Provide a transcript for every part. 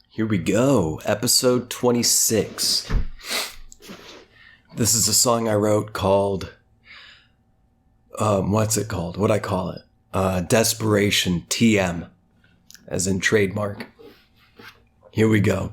Here we go, episode 26. This is a song I wrote called, what's it called? What'd I call it? Desperation TM, as in trademark. Here we go.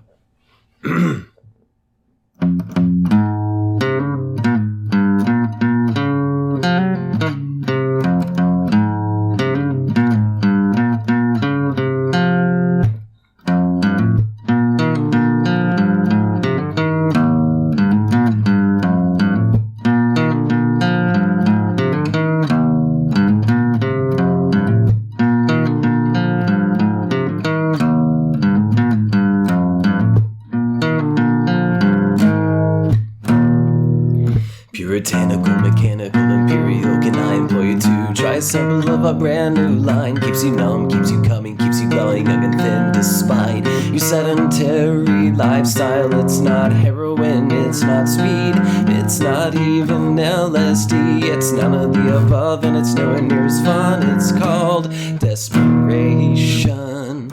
Puritanical, mechanical, imperial, can I employ you to try a sample of our brand new line? Keeps you numb, keeps you coming, keeps you glowing, young and thin despite your sedentary lifestyle. It's not heroin, it's not speed, it's not even LSD. It's none of the above and it's nowhere near as fun. It's called desperation.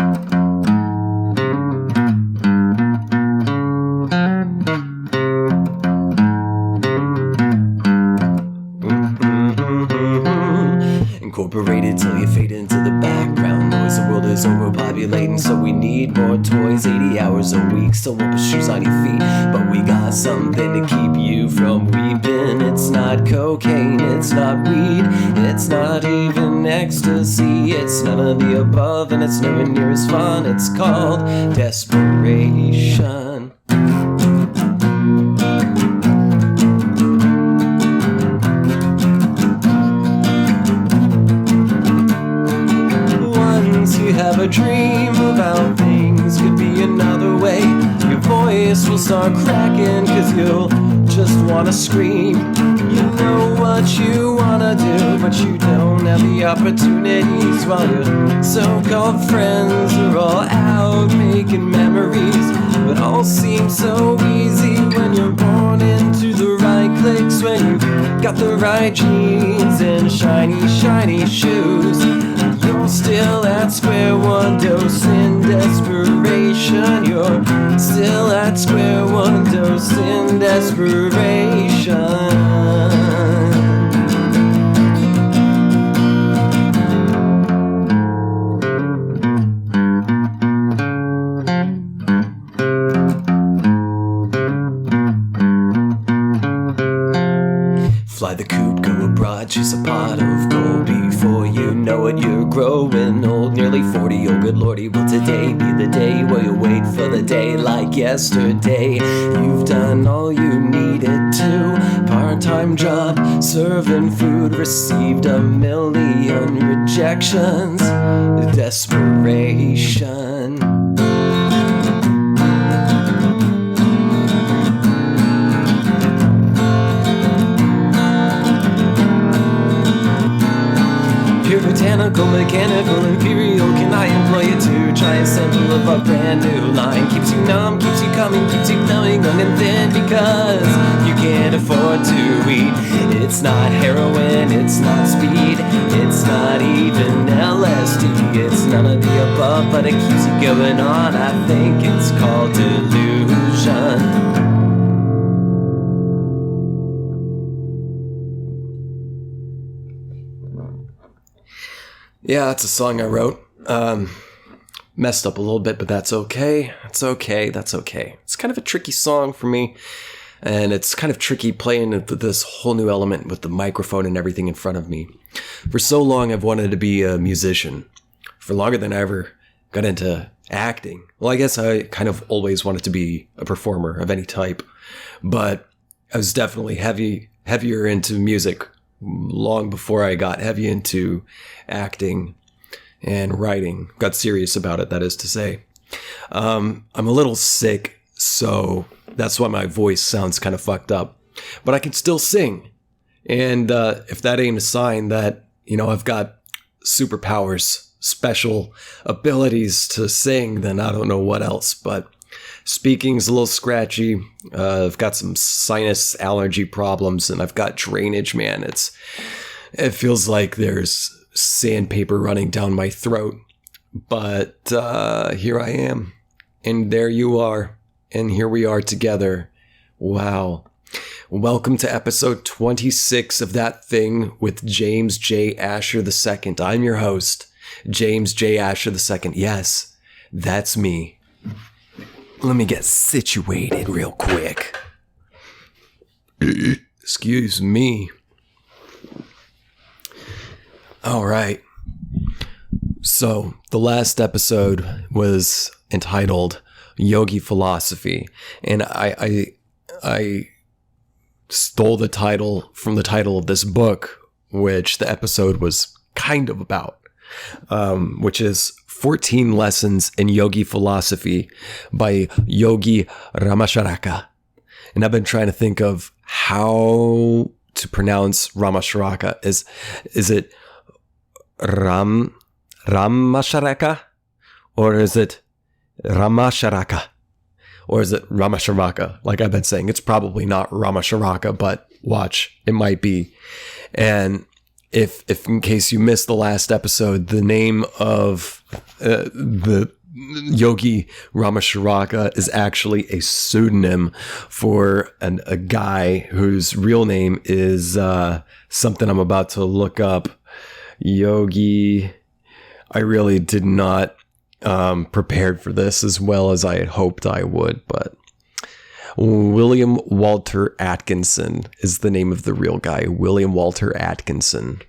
Incorporated till you fade into the background noise. The world is overpopulating, so we need more toys. 80 hours a week, still won't put shoes on your feet, but we got something to keep you from weeping. It's not cocaine, it's not weed, it's not even ecstasy. It's none of the above and it's nowhere near as fun. It's called desperation. You have a dream about things could be another way. Your voice will start cracking cause you'll just wanna scream. You know what you wanna do, but you don't have the opportunities while your so-called friends are all out making memories. But all seems so easy when you're born into the right cliques, when you got the right jeans and shiny, shiny shoes. You're still at square one, dose in desperation. You're still at square one, dose in desperation. Fly the coop, go abroad, chase a pot of gold. Before you know it, you're growing old, nearly 40. Oh good lordy, will today be the day? Will you wait for the day like yesterday? You've done all you needed to. Part-time job, serving food, received 1,000,000 rejections. Desperation. Puritanical, mechanical, imperial, can I employ you to try a sample of a brand new line? Keeps you numb, keeps you coming, keeps you glowing, young and thin because you can't afford to eat. It's not heroin, it's not speed, it's not even LSD. It's none of the above, but it keeps you going on. I think it's called delusion. Yeah, that's a song I wrote. Messed up a little bit, but that's okay. That's okay. That's okay. It's kind of a tricky song for me. And it's kind of tricky playing this whole new element with the microphone and everything in front of me. For so long, I've wanted to be a musician. For longer than I ever got into acting. Well, I guess I kind of always wanted to be a performer of any type. But I was definitely heavier into music long before I got heavy into acting and writing. Got serious about it, that is to say. I'm a little sick, so that's why my voice sounds kind of fucked up. But I can still sing. And if that ain't a sign that, I've got superpowers, special abilities to sing, then I don't know what else. But Speaking's a little scratchy. I've got some sinus allergy problems, and I've got drainage, man. It feels like there's sandpaper running down my throat. But here I am, and there you are, and here we are together. Wow. Welcome to episode 26 of That Thing with James J. Asher II. I'm your host, James J. Asher II. Yes, that's me. Let me get situated real quick. Excuse me. All right. So the last episode was entitled Yogi Philosophy, and I stole the title from the title of this book, which the episode was kind of about, which is 14 Lessons in Yogi Philosophy by Yogi Ramacharaka. And I've been trying to think of how to pronounce Ramacharaka. Is it Ramacharaka? Or is it Ramacharaka? Or is it Ramacharaka? Like I've been saying, it's probably not Ramacharaka, but watch, it might be. And if in case you missed the last episode, the name of the Yogi Ramacharaka is actually a pseudonym for a guy whose real name is something I'm about to look up. Yogi. I really did not prepared for this as well as I had hoped I would, but William Walter Atkinson is the name of the real guy. William Walter Atkinson.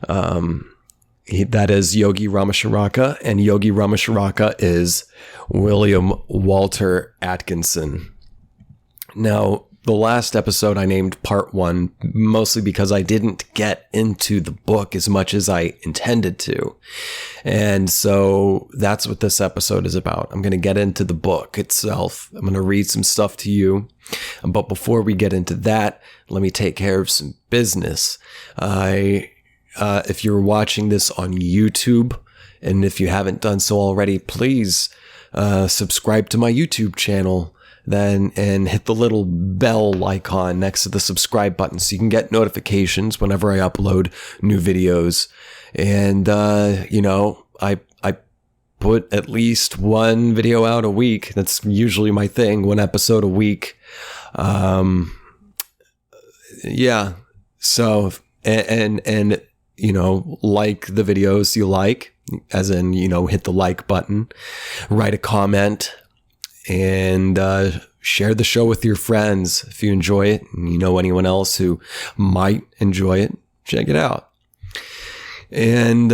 That is Yogi Ramacharaka, and Yogi Ramacharaka is William Walter Atkinson. Now, the last episode I named Part 1, mostly because I didn't get into the book as much as I intended to. And so that's what this episode is about. I'm going to get into the book itself. I'm going to read some stuff to you. But before we get into that, let me take care of some business. If you're watching this on YouTube, and if you haven't done so already, please subscribe to my YouTube channel. And hit the little bell icon next to the subscribe button so you can get notifications whenever I upload new videos. And, I put at least one video out a week. That's usually my thing, one episode a week. Yeah. So, and like the videos you like, as in, hit the like button, write a comment, and share the show with your friends if you enjoy it, and you know anyone else who might enjoy it, check it out. And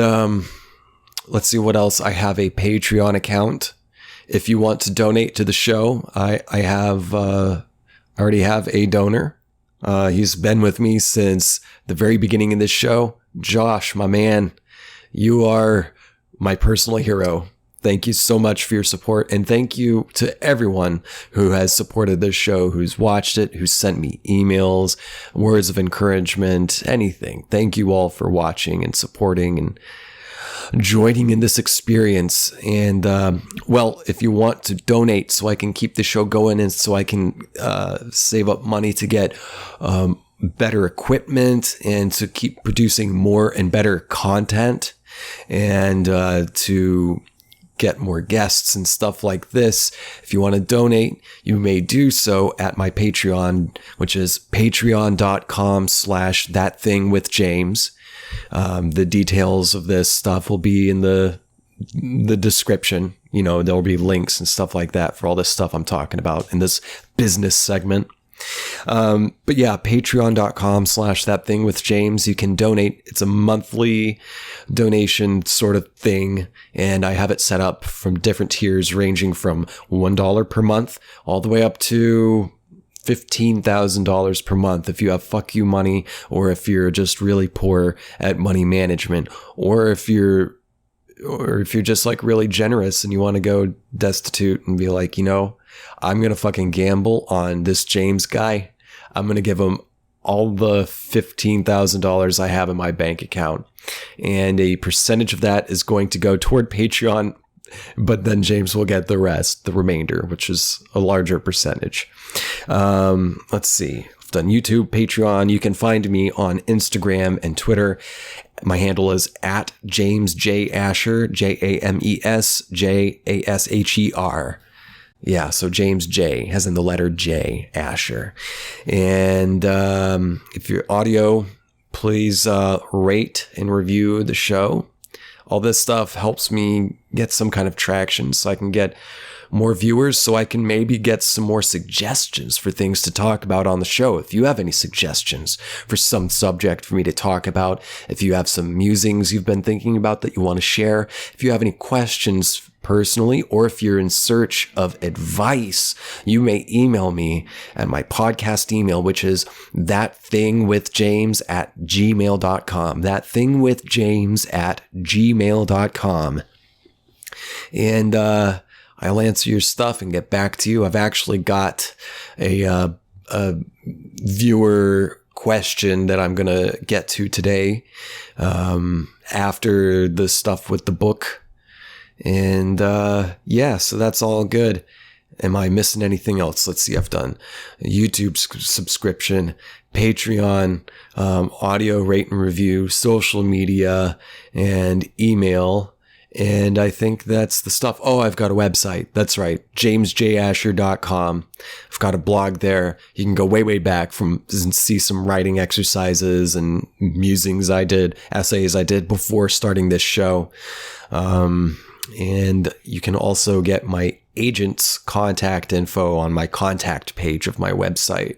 let's see what else. I have a Patreon account. If you want to donate to the show, I already have a donor. He's been with me since the very beginning of this show. Josh, my man, you are my personal hero. Thank you so much for your support, and thank you to everyone who has supported this show, who's watched it, who's sent me emails, words of encouragement, anything. Thank you all for watching and supporting and joining in this experience. And, if you want to donate so I can keep the show going and so I can save up money to get better equipment and to keep producing more and better content and to get more guests and stuff like this. If you want to donate, you may do so at my Patreon, which is patreon.com/ThatThingWithJames. The details of this stuff will be in the description. There'll be links and stuff like that for all this stuff I'm talking about in this business segment. But yeah, patreon.com/ThatThingWithJames. You can donate. It's a monthly donation sort of thing. And I have it set up from different tiers ranging from $1 per month all the way up to $15,000 per month if you have fuck you money, or if you're just really poor at money management, or if you're just like really generous and you want to go destitute and be like, I'm going to fucking gamble on this James guy. I'm going to give him all the $15,000 I have in my bank account. And a percentage of that is going to go toward Patreon but then James will get the rest, the remainder, which is a larger percentage. Let's see. I've done YouTube, Patreon. You can find me on Instagram and Twitter. My handle is at James J. Asher, JamesJasher. Yeah, so James J, as in the letter J, Asher. And if you're audio, please rate and review the show. All this stuff helps me get some kind of traction so I can get more viewers, so I can maybe get some more suggestions for things to talk about on the show. If you have any suggestions for some subject for me to talk about, if you have some musings you've been thinking about that you want to share, if you have any questions personally, or if you're in search of advice, you may email me at my podcast email, which is ThatThingWithJames@gmail.com. ThatThingWithJames@gmail.com. And I'll answer your stuff and get back to you. I've actually got a viewer question that I'm going to get to today after the stuff with the book. And yeah, so that's all good. Am I missing anything else? Let's see. I've done a YouTube subscription, Patreon, audio rate and review, social media, and email. And I think that's the stuff. Oh, I've got a website. That's right. JamesJasher.com. I've got a blog there. You can go way, way back and see some writing exercises and musings I did, essays I did before starting this show. And you can also get my agent's contact info on my contact page of my website.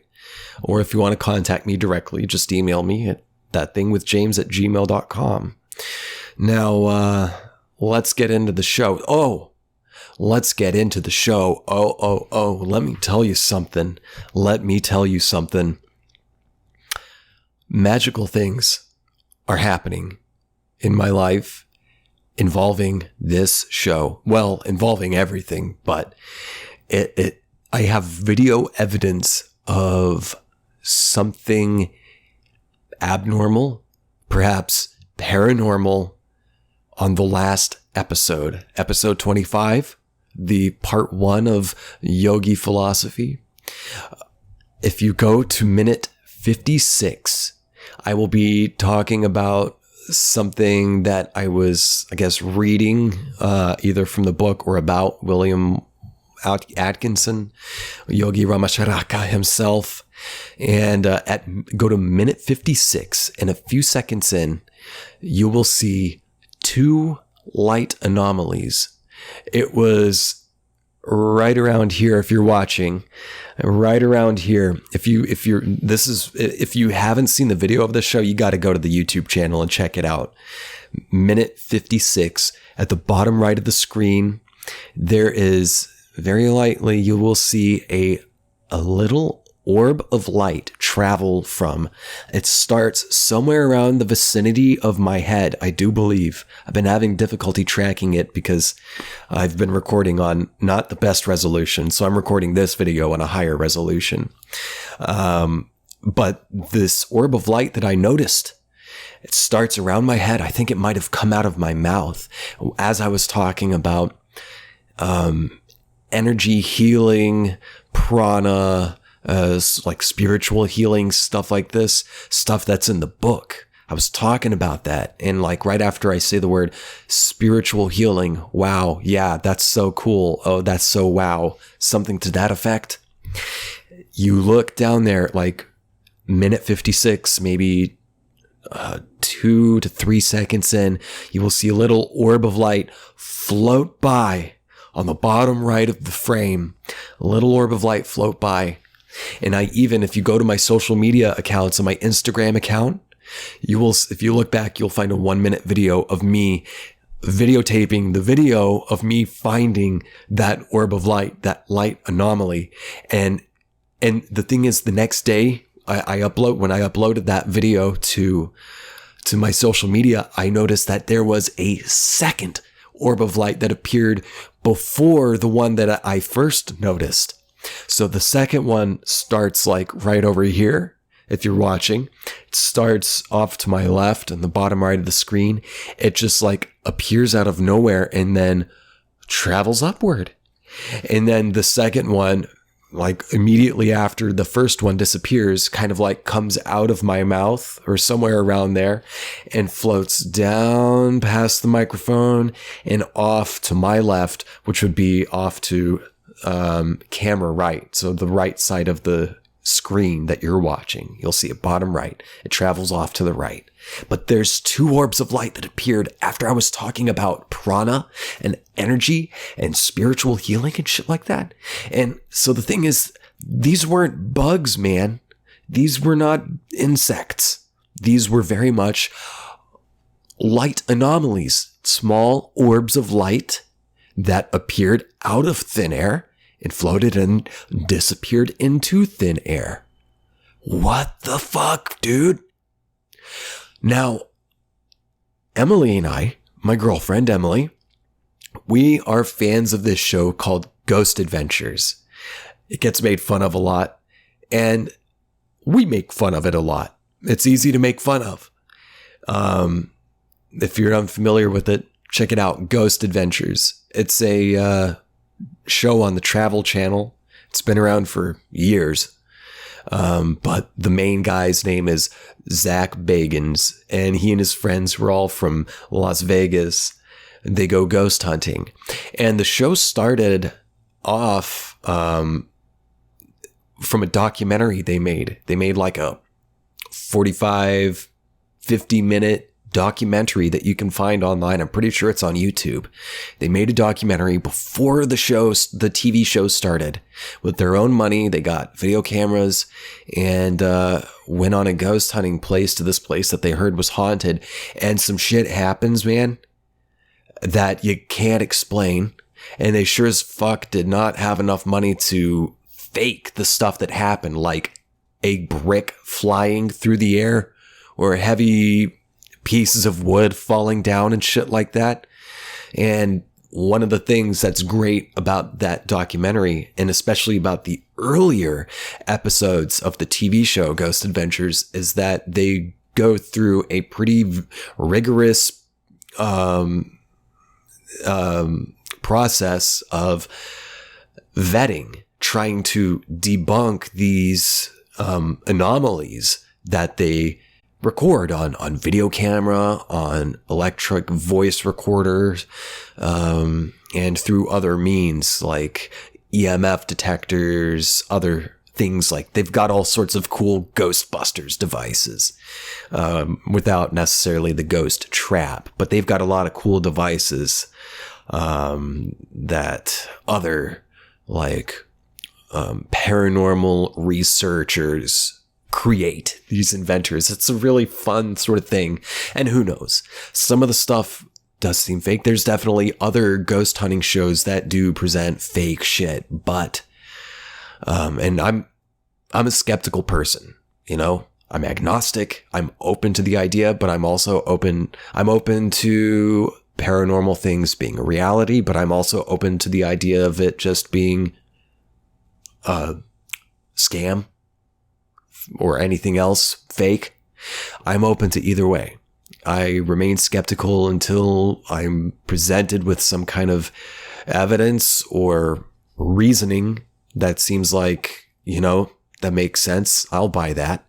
Or if you want to contact me directly, just email me at ThatThingWithJames@gmail.com. Now, let's get into the show. Let me tell you something. Magical things are happening in my life involving this show. Well, involving everything, but I have video evidence of something abnormal, perhaps paranormal, on the last episode 25, the part 1 of Yogi Philosophy. If you go to minute 56, I will be talking about something that I was, I guess, reading either from the book or about William Atkinson, Yogi Ramacharaka himself. And go to minute 56, and a few seconds in, you will see 2 light anomalies. It was right around here. If you're watching, right around here. If you haven't seen the video of the show, you got to go to the YouTube channel and check it out. Minute 56, at the bottom right of the screen, there is very lightly, you will see a little orb of light travel from. It starts somewhere around the vicinity of my head, I do believe. I've been having difficulty tracking it because I've been recording on not the best resolution, so I'm recording this video on a higher resolution. But this orb of light that I noticed, it starts around my head. I think it might have come out of my mouth as I was talking about energy healing, prana, like spiritual healing, stuff like this, stuff that's in the book. I was talking about that. And like right after I say the word spiritual healing, wow, yeah, that's so cool. Oh, that's so wow. Something to that effect. You look down there, like minute 56, maybe 2 to 3 seconds in, you will see a little orb of light float by on the bottom right of the frame. A little orb of light float by. And if you go to my social media accounts, on my Instagram account, if you look back, you'll find a 1-minute video of me videotaping the video of me finding that orb of light, that light anomaly. And the thing is, the next day, when I uploaded that video to my social media, I noticed that there was a second orb of light that appeared before the one that I first noticed. So the second one starts like right over here. If you're watching, it starts off to my left on the bottom right of the screen. It just like appears out of nowhere and then travels upward. And then the second one, like immediately after the first one disappears, kind of like comes out of my mouth or somewhere around there and floats down past the microphone and off to my left, which would be off to camera right. So the right side of the screen that you're watching, you'll see it bottom right. It travels off to the right. But there's 2 orbs of light that appeared after I was talking about prana and energy and spiritual healing and shit like that. And so the thing is, these weren't bugs, man. These were not insects. These were very much light anomalies, small orbs of light that appeared out of thin air and floated and disappeared into thin air. What the fuck, dude? Now, Emily and I, my girlfriend Emily, we are fans of this show called Ghost Adventures. It gets made fun of a lot, and we make fun of it a lot. It's easy to make fun of. If you're unfamiliar with it, check it out, Ghost Adventures. It's a show on the Travel Channel. It's been around for years. But the main guy's name is Zach Bagans, and he and his friends were all from Las Vegas. They go ghost hunting. And the show started off from a documentary they made. They made like a 45, 50-minute documentary that you can find online. I'm pretty sure it's on YouTube. They made a documentary before the TV show started with their own money. They got video cameras and went on a ghost hunting place to this place that they heard was haunted. And some shit happens, man, that you can't explain. And they sure as fuck did not have enough money to fake the stuff that happened, like a brick flying through the air or heavy pieces of wood falling down and shit like that. And one of the things that's great about that documentary, and especially about the earlier episodes of the TV show Ghost Adventures, is that they go through a pretty rigorous process of vetting, trying to debunk these anomalies that they record on video camera, on electric voice recorders, and through other means like EMF detectors, other things like they've got all sorts of cool Ghostbusters devices, without necessarily the ghost trap, but they've got a lot of cool devices, that other like, paranormal researchers create, these inventors. It's a really fun sort of thing. And who knows? Some of the stuff does seem fake. There's definitely other ghost hunting shows that do present fake shit, but and I'm a skeptical person, you know? I'm agnostic. I'm open to the idea, but I'm also open to paranormal things being a reality, but I'm also open to the idea of it just being a scam or anything else fake. I'm open to either way. I remain skeptical until I'm presented with some kind of evidence or reasoning that seems like, you know, that makes sense. I'll buy that.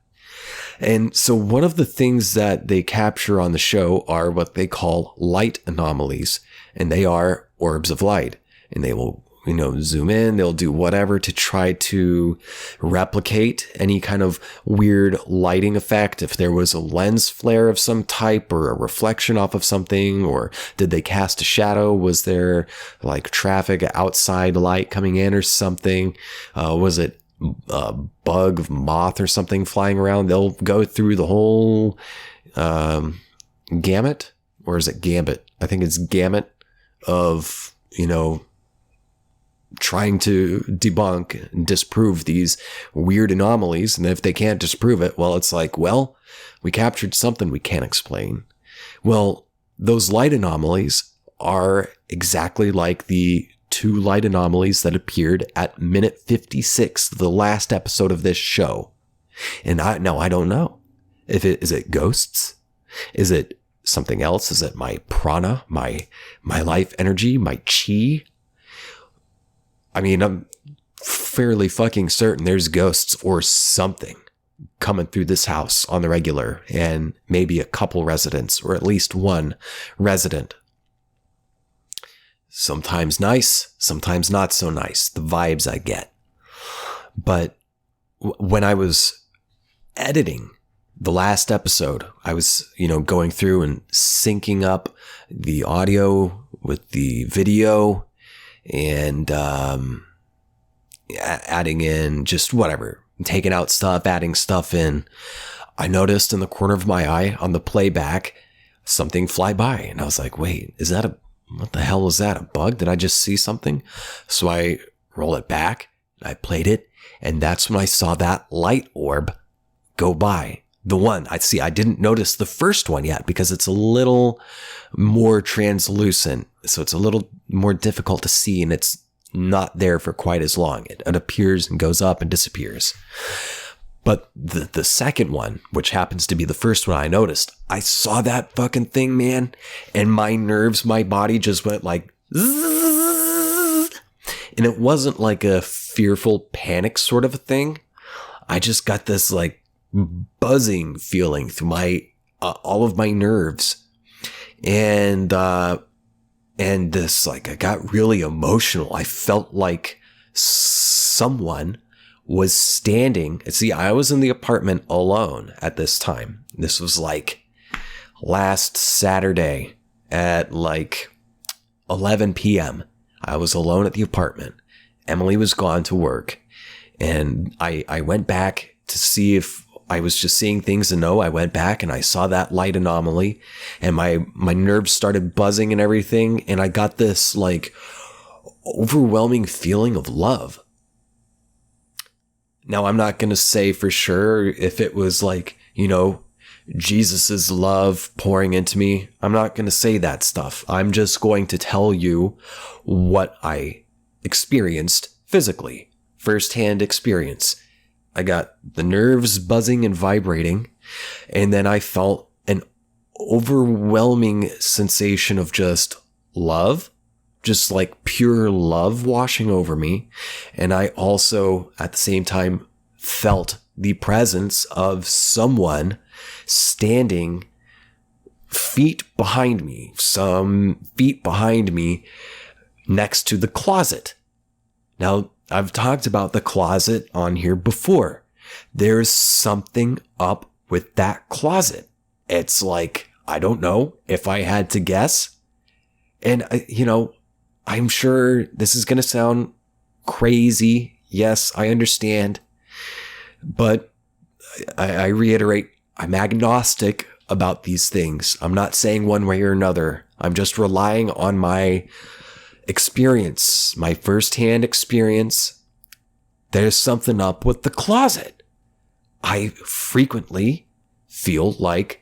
And so one of the things that they capture on the show are what they call light anomalies, and they are orbs of light, and they will, you know, zoom in, they'll do whatever to try to replicate any kind of weird lighting effect. If there was a lens flare of some type or a reflection off of something, or did they cast a shadow? Was there like traffic outside light coming in or something? Was it a bug, moth or something flying around? They'll go through the whole gamut, or is it gambit? I think it's gamut of, you know, trying to debunk and disprove these weird anomalies. And if they can't disprove it, well, it's like, well, we captured something we can't explain. Well, those light anomalies are exactly like the 2 light anomalies that appeared at minute 56, the last episode of this show. And I don't know. Is it ghosts? Is it something else? Is it my prana, my life energy, my chi? I mean, I'm fairly fucking certain there's ghosts or something coming through this house on the regular, and maybe a couple residents, or at least one resident. Sometimes nice, sometimes not so nice, the vibes I get. But when I was editing the last episode, I was, going through and syncing up the audio with the video and adding in just whatever, taking out stuff, adding stuff in. I noticed in the corner of my eye on the playback something fly by, and I was like, wait, what the hell was that? A bug? Did I just see something? So I roll it back, I played it, and that's when I saw that light orb go by. The one I didn't notice the first one yet because it's a little more translucent. So it's a little more difficult to see, and it's not there for quite as long. It appears and goes up and disappears. But the second one, which happens to be the first one I noticed, I saw that fucking thing, man, and my nerves, my body just went like, zzz, and it wasn't like a fearful panic sort of a thing. I just got this like buzzing feeling through my all of my nerves, and this, like, I got really emotional. I felt like someone was standing. See, I was in the apartment alone at this time. This was like last Saturday at like 11 p.m. I was alone at the apartment. Emily was gone to work, and I went back to see if I was just seeing things, and no, I went back and I saw that light anomaly, and my nerves started buzzing and everything, and I got this like overwhelming feeling of love. Now, I'm not going to say for sure if it was like, Jesus's love pouring into me. I'm not going to say that stuff. I'm just going to tell you what I experienced physically, firsthand experience. I got the nerves buzzing and vibrating, and then I felt an overwhelming sensation of just love, just like pure love washing over me. And I also, at the same time, felt the presence of someone standing some feet behind me next to the closet. Now, I've talked about the closet on here before. There's something up with that closet. It's like, I don't know if I had to guess. And, I'm sure this is going to sound crazy. Yes, I understand. But I reiterate, I'm agnostic about these things. I'm not saying one way or another. I'm just relying on my experience, my firsthand experience. There's something up with the closet. I frequently feel like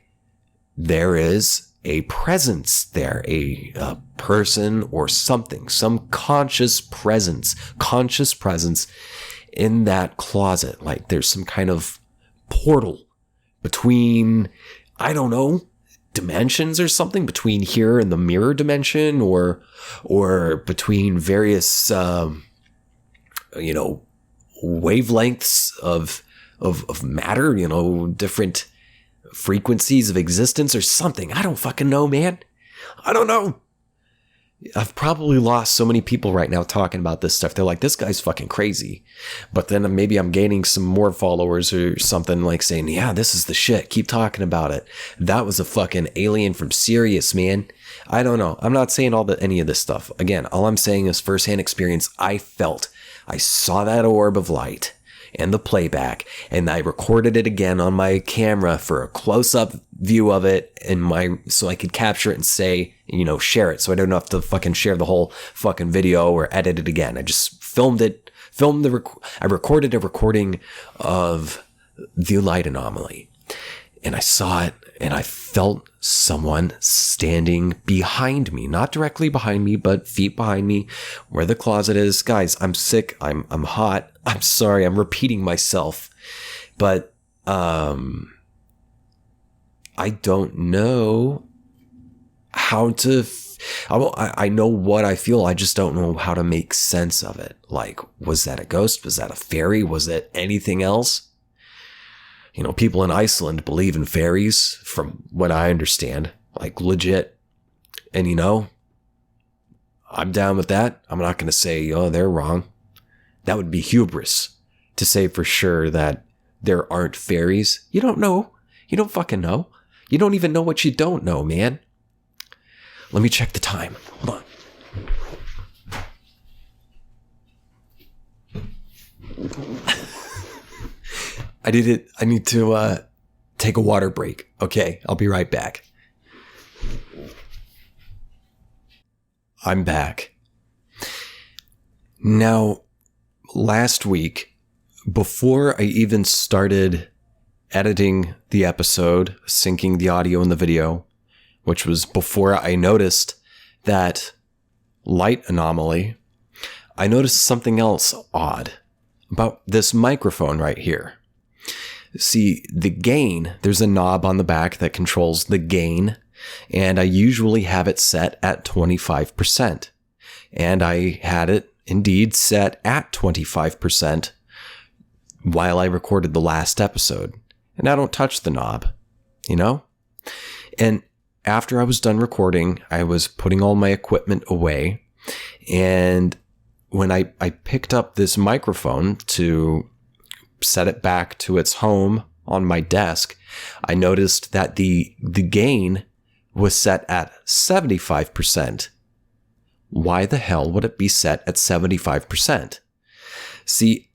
there is a presence there, a person or something, some conscious presence in that closet. Like there's some kind of portal between, I don't know, dimensions or something, between here and the mirror dimension, or between various wavelengths of matter, different frequencies of existence or something. I don't fucking know, man. I don't know. I've probably lost so many people right now talking about this stuff. They're like, this guy's fucking crazy. But then maybe I'm gaining some more followers or something, like saying, yeah, this is the shit. Keep talking about it. That was a fucking alien from Sirius, man. I don't know. I'm not saying any of this stuff. Again, all I'm saying is firsthand experience. I saw that orb of light and the playback, and I recorded it again on my camera for a close-up view of it so I could capture it and say, share it, so I don't have to fucking share the whole fucking video or edit it again. I just filmed it, I recorded a recording of the light anomaly, and I saw it, and I felt someone standing behind me, not directly behind me, but feet behind me, where the closet is. Guys, I'm sick. I'm hot. I'm sorry. I'm repeating myself, but I don't know how to, I know what I feel. I just don't know how to make sense of it. Like, was that a ghost? Was that a fairy? Was it anything else? You know, people in Iceland believe in fairies, from what I understand, like legit. And you know, I'm down with that. I'm not going to say, oh, they're wrong. That would be hubris to say for sure that there aren't fairies. You don't know. You don't fucking know. You don't even know what you don't know, man. Let me check the time. Hold on. I need to take a water break. Okay, I'll be right back. I'm back. Now, last week, before I even started editing the episode, syncing the audio and the video, which was before I noticed that light anomaly, I noticed something else odd about this microphone right here. See, the gain, there's a knob on the back that controls the gain, and I usually have it set at 25%. And I had it indeed set at 25% while I recorded the last episode. And I don't touch the knob, you know? And after I was done recording, I was putting all my equipment away. And when I picked up this microphone to set it back to its home on my desk, I noticed that the gain was set at 75%. Why the hell would it be set at 75%? See,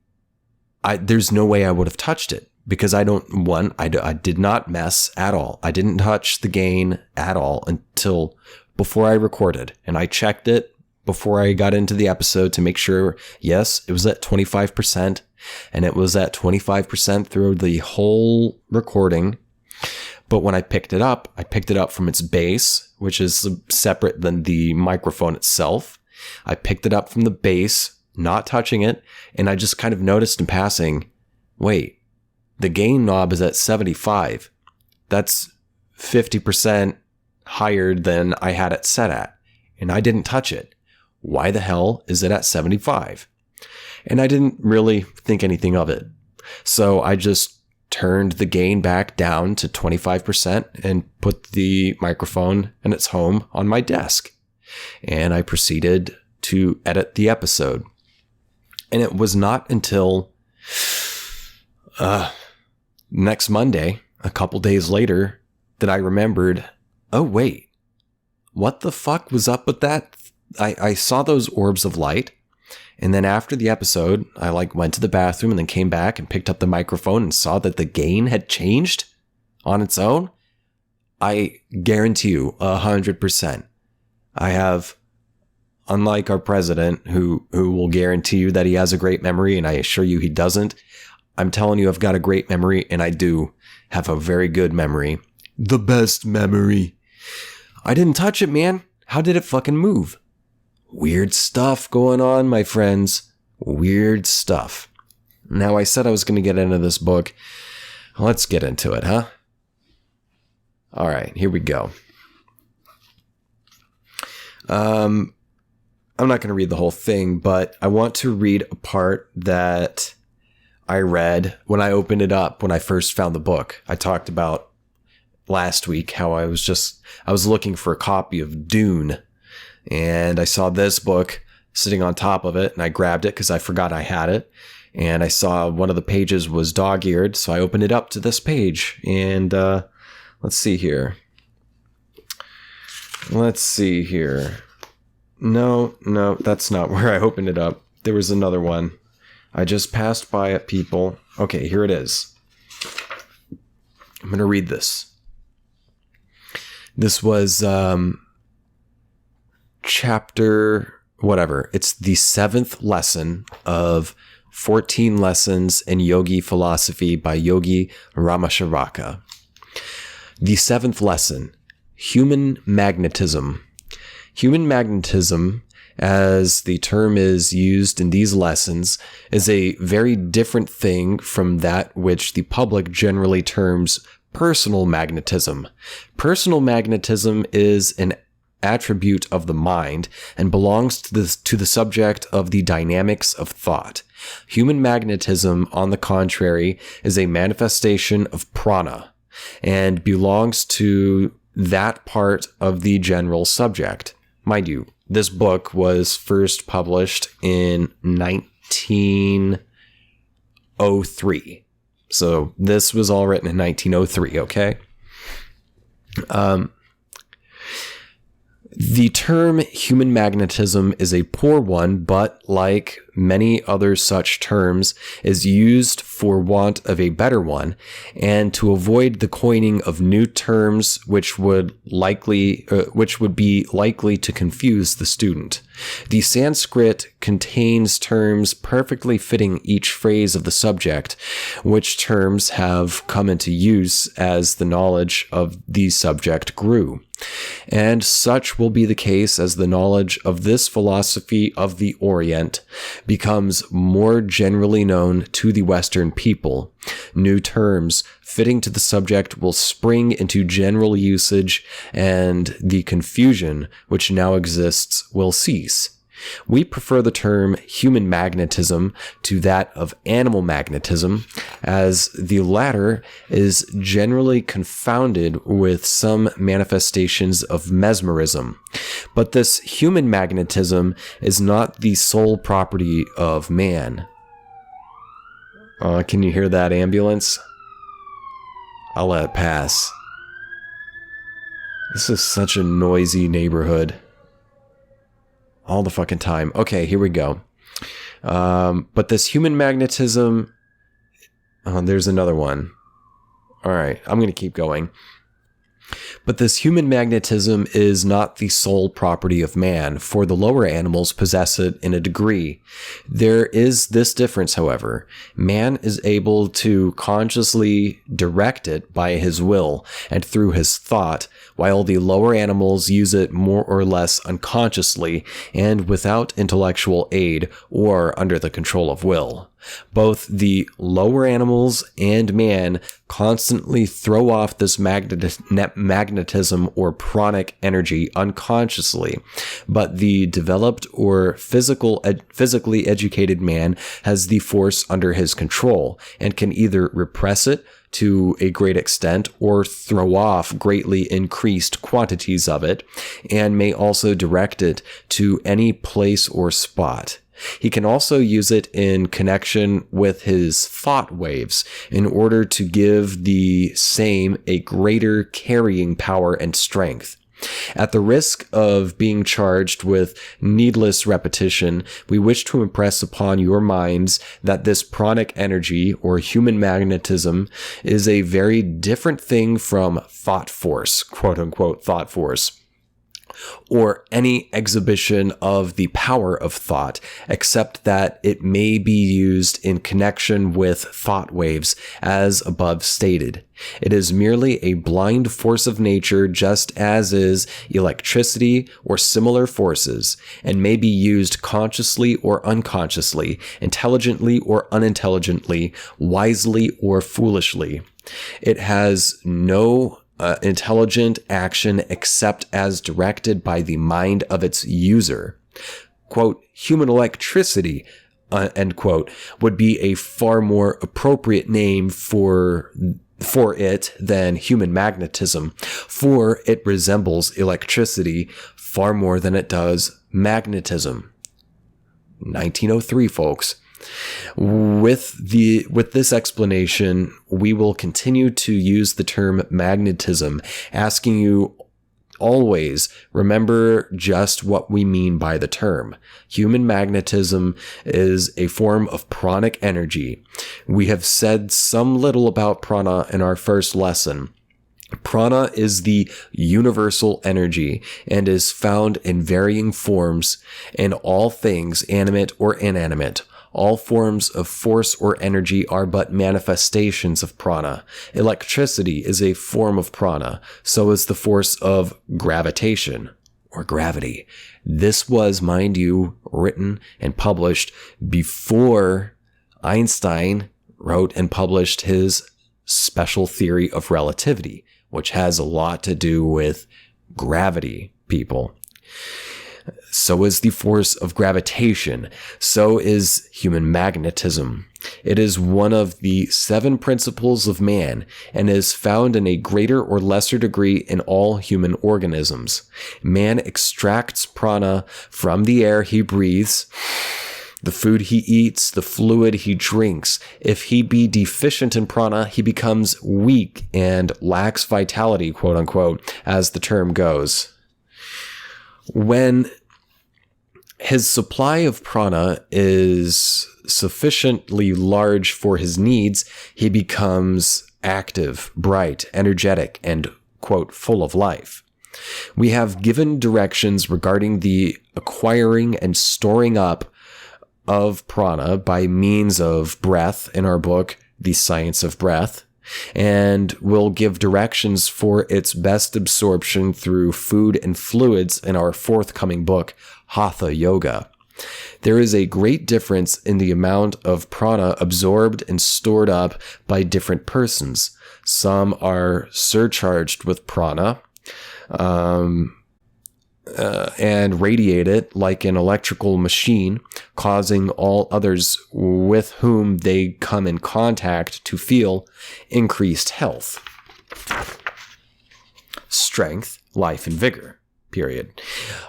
there's no way I would have touched it because I did not mess at all. I didn't touch the gain at all until before I recorded, and I checked it before I got into the episode to make sure, yes, it was at 25%, and it was at 25% through the whole recording. But when I picked it up from its base, which is separate than the microphone itself. I picked it up from the base, not touching it, and I just kind of noticed in passing, wait, the gain knob is at 75. That's 50% higher than I had it set at, and I didn't touch it. Why the hell is it at 75? And I didn't really think anything of it. So I just turned the gain back down to 25% and put the microphone in its home on my desk. And I proceeded to edit the episode. And it was not until next Monday, a couple days later, that I remembered, oh wait, what the fuck was up with that? I saw those orbs of light. And then after the episode, I went to the bathroom and then came back and picked up the microphone and saw that the gain had changed on its own. I guarantee you 100%. I have, unlike our president, who will guarantee you that he has a great memory, and I assure you he doesn't. I'm telling you, I've got a great memory, and I do have a very good memory. The best memory. I didn't touch it, man. How did it fucking move? Weird stuff going on, my friends. Weird stuff. Now, I said I was going to get into this book. Let's get into it, huh? All right, here we go. I'm not going to read the whole thing, but I want to read a part that I read when I opened it up when I first found the book. I talked about last week how I was looking for a copy of Dune. And I saw this book sitting on top of it, and I grabbed it because I forgot I had it. And I saw one of the pages was dog-eared, so I opened it up to this page. And let's see here. No, that's not where I opened it up. There was another one. I just passed by it, people. Okay, here it is. I'm going to read this. This was... chapter whatever. It's the 7th lesson of 14 Lessons in Yogi Philosophy by Yogi Ramacharaka. The 7th lesson, Human Magnetism. Human magnetism, as the term is used in these lessons, is a very different thing from that which the public generally terms personal magnetism. Personal magnetism is an attribute of the mind and belongs to the subject of the dynamics of thought. Human magnetism, on the contrary, is a manifestation of prana and belongs to that part of the general subject. Mind you, this book was first published in 1903. So this was all written in 1903, okay? The term human magnetism is a poor one, but like many other such terms, is used for want of a better one, and to avoid the coining of new terms which would be likely to confuse the student. The Sanskrit contains terms perfectly fitting each phrase of the subject, which terms have come into use as the knowledge of the subject grew. And such will be the case as the knowledge of this philosophy of the Orient becomes more generally known to the Western people. New terms fitting to the subject will spring into general usage, and the confusion which now exists will cease. We prefer the term human magnetism to that of animal magnetism, as the latter is generally confounded with some manifestations of mesmerism. But this human magnetism is not the sole property of man. Can you hear that ambulance? I'll let it pass. This is such a noisy neighborhood. All the fucking time. Okay, here we go. But this human magnetism... there's another one. All right, I'm going to keep going. But this human magnetism is not the sole property of man, for the lower animals possess it in a degree. There is this difference, however. Man is able to consciously direct it by his will and through his thought, while the lower animals use it more or less unconsciously and without intellectual aid or under the control of will. Both the lower animals and man constantly throw off this magnetism or pranic energy unconsciously, but the developed or physically educated man has the force under his control and can either repress it to a great extent or throw off greatly increased quantities of it, and may also direct it to any place or spot. He can also use it in connection with his thought waves in order to give the same a greater carrying power and strength. At the risk of being charged with needless repetition, we wish to impress upon your minds that this pranic energy, or human magnetism, is a very different thing from thought force, quote-unquote thought force, or any exhibition of the power of thought, except that it may be used in connection with thought waves, as above stated. It is merely a blind force of nature, just as is electricity or similar forces, and may be used consciously or unconsciously, intelligently or unintelligently, wisely or foolishly. It has no intelligent action except as directed by the mind of its user. Quote, human electricity, end quote, would be a far more appropriate name for it than human magnetism, for it resembles electricity far more than it does magnetism. 1903, folks. With this explanation, we will continue to use the term magnetism, asking you always remember just what we mean by the term. Human magnetism is a form of pranic energy. We have said some little about prana in our first lesson. Prana is the universal energy and is found in varying forms in all things, animate or inanimate. All forms of force or energy are but manifestations of prana. Electricity is a form of prana. So is the force of gravitation, or gravity. This was, mind you, written and published before Einstein wrote and published his special theory of relativity, which has a lot to do with gravity. people. So is the force of gravitation. So is human magnetism. It is one of the 7 principles of man and is found in a greater or lesser degree in all human organisms. Man extracts prana from the air he breathes, the food he eats, the fluid he drinks. If he be deficient in prana, he becomes weak and lacks vitality, quote unquote, as the term goes. When his supply of prana is sufficiently large for his needs, he becomes active, bright, energetic, and, quote, full of life. We have given directions regarding the acquiring and storing up of prana by means of breath in our book, The Science of Breath, and will give directions for its best absorption through food and fluids in our forthcoming book, Hatha Yoga. There is a great difference in the amount of prana absorbed and stored up by different persons. Some are surcharged with prana, and radiate it like an electrical machine, causing all others with whom they come in contact to feel increased health, strength, life, and vigor. Period.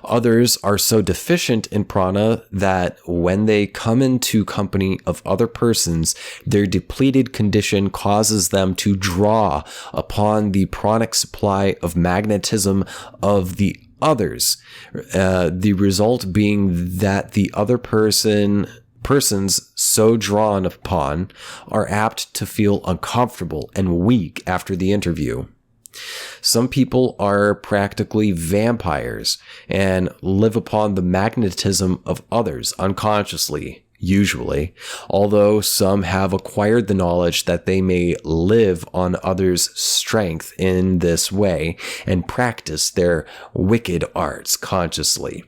Others are so deficient in prana that when they come into company of other persons, their depleted condition causes them to draw upon the pranic supply of magnetism of the others. The result being that the other persons so drawn upon are apt to feel uncomfortable and weak after the interview. Some people are practically vampires and live upon the magnetism of others unconsciously, usually, although some have acquired the knowledge that they may live on others' strength in this way and practice their wicked arts consciously.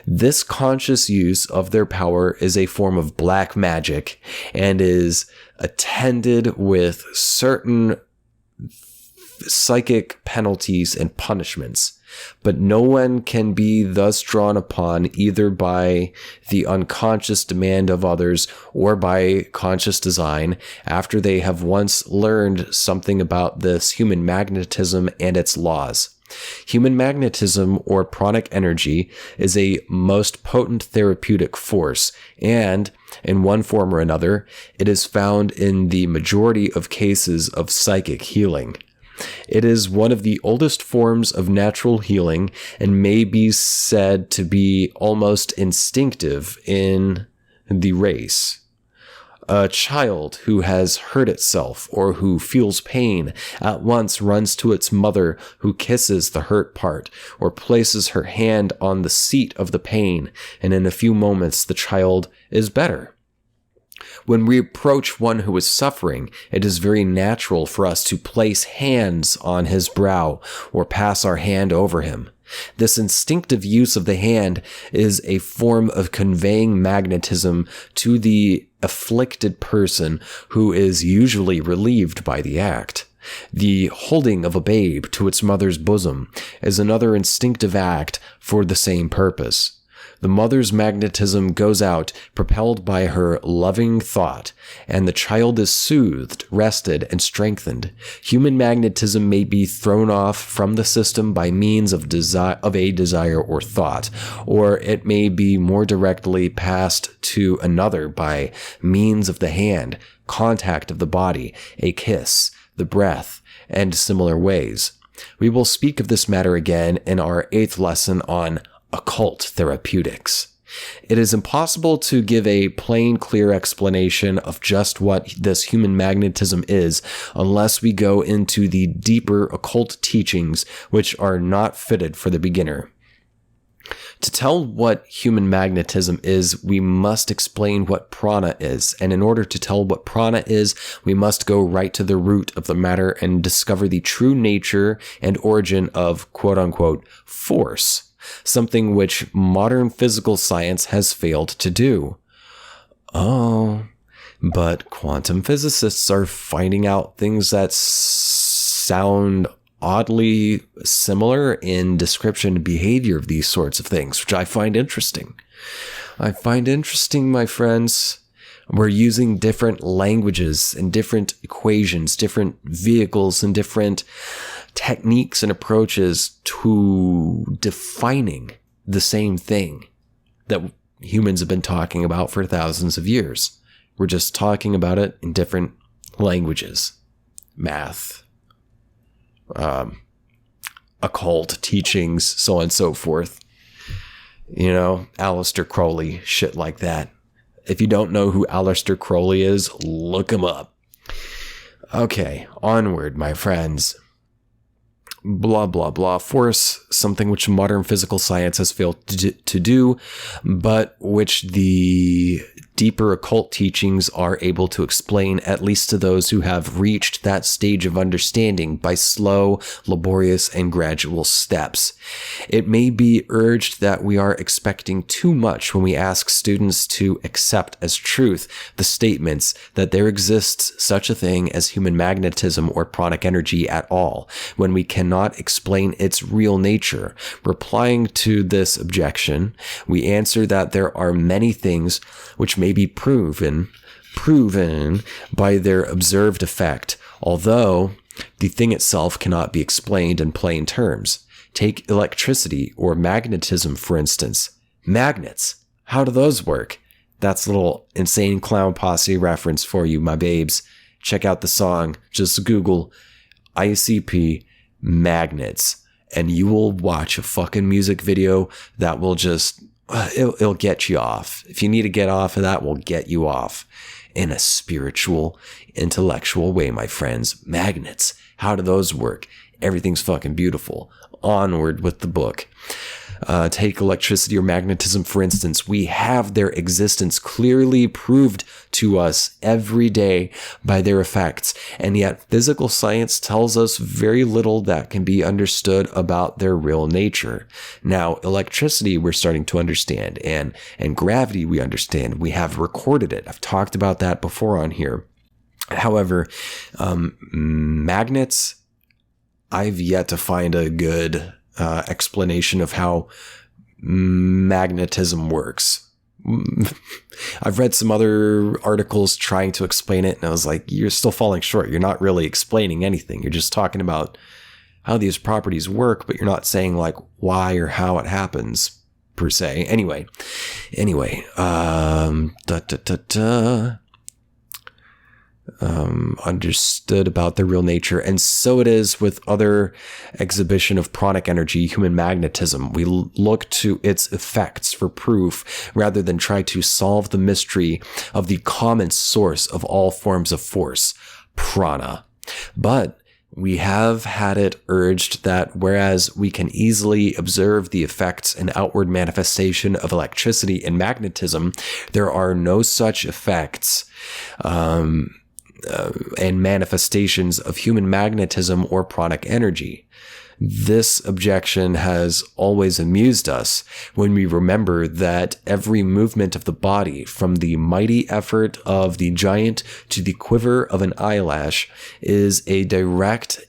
This conscious use of their power is a form of black magic and is attended with certain psychic penalties and punishments, but no one can be thus drawn upon either by the unconscious demand of others or by conscious design after they have once learned something about this human magnetism and its laws. Human magnetism, or pranic energy, is a most potent therapeutic force, and, in one form or another, it is found in the majority of cases of psychic healing. It is one of the oldest forms of natural healing and may be said to be almost instinctive in the race. A child who has hurt itself or who feels pain at once runs to its mother, who kisses the hurt part or places her hand on the seat of the pain, and in a few moments the child is better. When we approach one who is suffering, it is very natural for us to place hands on his brow or pass our hand over him. This instinctive use of the hand is a form of conveying magnetism to the afflicted person, who is usually relieved by the act. The holding of a babe to its mother's bosom is another instinctive act for the same purpose. The mother's magnetism goes out, propelled by her loving thought, and the child is soothed, rested, and strengthened. Human magnetism may be thrown off from the system by means of a desire or thought, or it may be more directly passed to another by means of the hand, contact of the body, a kiss, the breath, and similar ways. We will speak of this matter again in our 8th lesson on occult therapeutics. It is impossible to give a plain, clear explanation of just what this human magnetism is unless we go into the deeper occult teachings, which are not fitted for the beginner. To tell what human magnetism is, we must explain what prana is, and in order to tell what prana is, we must go right to the root of the matter and discover the true nature and origin of quote-unquote force. Something which modern physical science has failed to do. Oh, but quantum physicists are finding out things that sound oddly similar in description and behavior of these sorts of things, which I find interesting. I find interesting, my friends. We're using different languages and different equations, different vehicles and different techniques and approaches to defining the same thing that humans have been talking about for thousands of years. We're just talking about it in different languages. Math, occult teachings, so on and so forth. You know, Aleister Crowley, shit like that. If you don't know who Aleister Crowley is, look him up. Okay, onward, my friends. Blah, blah, blah. Force, something which modern physical science has failed to do, but which the deeper occult teachings are able to explain, at least to those who have reached that stage of understanding by slow, laborious, and gradual steps. It may be urged that we are expecting too much when we ask students to accept as truth the statements that there exists such a thing as human magnetism or pranic energy at all, when we cannot explain its real nature. Replying to this objection, we answer that there are many things which may be proven by their observed effect, although the thing itself cannot be explained in plain terms. Take electricity or magnetism, for instance. Magnets, how do those work? That's a little Insane Clown Posse reference for you, my babes. Check out the song. Just Google ICP magnets, and you will watch a fucking music video that will just, it'll get you off. If you need to get off of that, we'll get you off in a spiritual, intellectual way, my friends. Magnets, how do those work? Everything's fucking beautiful. Onward with the book. Take electricity or magnetism, for instance. We have their existence clearly proved to us every day by their effects, and yet physical science tells us very little that can be understood about their real nature. Now, electricity we're starting to understand, and gravity we understand. We have recorded it. I've talked about that before on here. However, magnets, I've yet to find a good explanation of how magnetism works. I've read some other articles trying to explain it, and I was like, you're still falling short. You're not really explaining anything. You're just talking about how these properties work, but you're not saying like why or how it happens per se. Anyway, understood about their real nature. And so it is with other exhibition of pranic energy, human magnetism. We look to its effects for proof rather than try to solve the mystery of the common source of all forms of force, prana. But we have had it urged that whereas we can easily observe the effects and outward manifestation of electricity and magnetism, there are no such effects and manifestations of human magnetism or pranic energy. This objection has always amused us when we remember that every movement of the body, from the mighty effort of the giant to the quiver of an eyelash, is a direct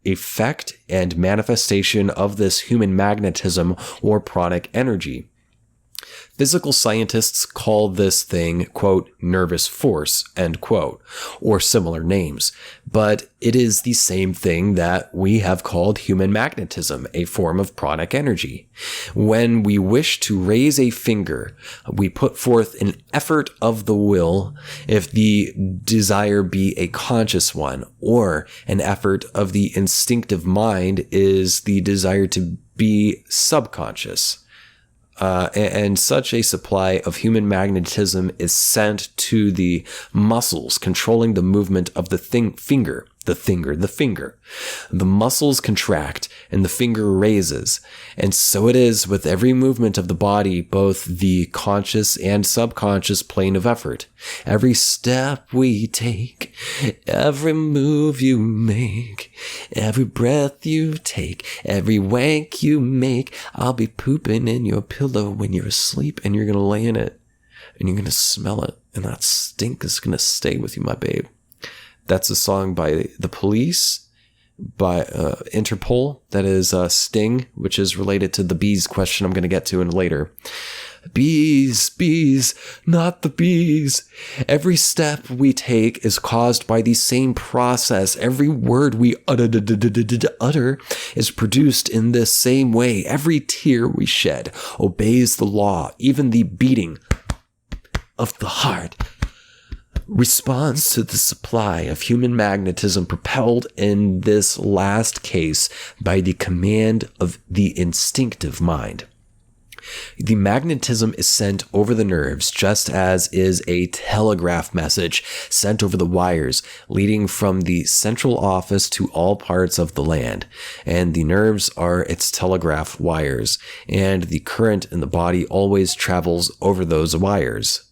effect and manifestation of this human magnetism or pranic energy. Physical scientists call this thing, quote, nervous force, end quote, or similar names. But it is the same thing that we have called human magnetism, a form of pranic energy. When we wish to raise a finger, we put forth an effort of the will, if the desire be a conscious one, or an effort of the instinctive mind is the desire to be subconscious. And such a supply of human magnetism is sent to the muscles controlling the movement of the finger. The muscles contract and the finger raises. And so it is with every movement of the body, both the conscious and subconscious plane of effort. Every step we take, every move you make, every breath you take, every wank you make, I'll be pooping in your pillow when you're asleep, and you're going to lay in it and you're going to smell it. And that stink is going to stay with you, my babe. That's a song by The Police, by Interpol, that is Sting, which is related to the bees question I'm going to get to in later. Bees, bees, not the bees. Every step we take is caused by the same process. Every word we utter is produced in this same way. Every tear we shed obeys the law. Even the beating of the heart responds to the supply of human magnetism, propelled in this last case by the command of the instinctive mind. The magnetism is sent over the nerves, just as is a telegraph message sent over the wires leading from the central office to all parts of the land. And the nerves are its telegraph wires, and the current in the body always travels over those wires.